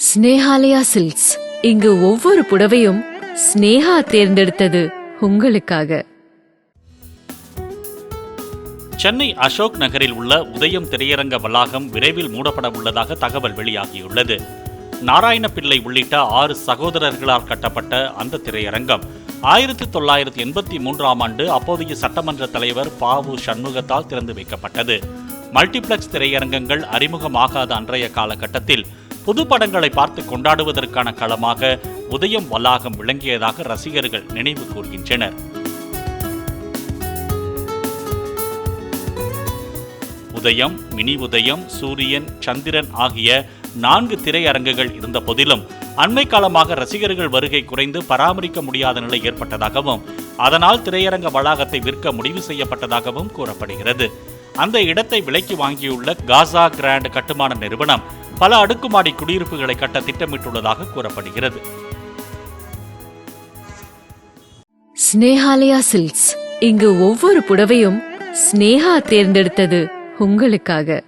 Snehalaya silks. இங்கு ஒவ்வொரு புடவையும் ஸ்னேஹா தேர்ந்தெடுத்தது உங்களுக்காக. சென்னை அசோக் நகரில் உள்ள உதயம் திரையரங்க வளாகம் விரைவில் மூடப்பட உள்ளதாக தகவல் வெளியாகியுள்ளது. நாராயணபிள்ளை உள்ளிட்ட 6 சகோதரர்களால் கட்டப்பட்ட அந்த திரையரங்கம் 1983ஆம் ஆண்டு அப்போதைய சட்டமன்ற தலைவர் ப.உ. சண்முகத்தால் திறந்து வைக்கப்பட்டது. மல்டிபிளெக்ஸ் திரையரங்கங்கள் அறிமுகமாகாத அன்றைய காலகட்டத்தில் புது படங்களை பார்த்து கொண்டாடுவதற்கான களமாக உதயம் வளாகம் விளங்கியதாக ரசிகர்கள் நினைவு கூர்கின்றனர். உதயம், மினி உதயம், சூரியன், சந்திரன் ஆகிய 4 திரையரங்குகள் இருந்த போதிலும் அண்மை காலமாக ரசிகர்கள் வருகை குறைந்து பராமரிக்க முடியாத நிலை ஏற்பட்டதாகவும் அதனால் திரையரங்க வளாகத்தை விற்க முடிவு செய்யப்பட்டதாகவும் கூறப்படுகிறது. அந்த இடத்தை விலைக்கு வாங்கியுள்ள காசா கிராண்ட் கட்டுமான நிறுவனம் பல அடுக்குமாடி குடியிருப்புகளை கட்ட திட்டமிட்டுள்ளதாக கூறப்படுகிறது. ஸ்னேஹாலயா சில்க்ஸ். இங்கு ஒவ்வொரு புடவையும் ஸ்னேஹா தேர்ந்தெடுத்தது உங்களுக்காக.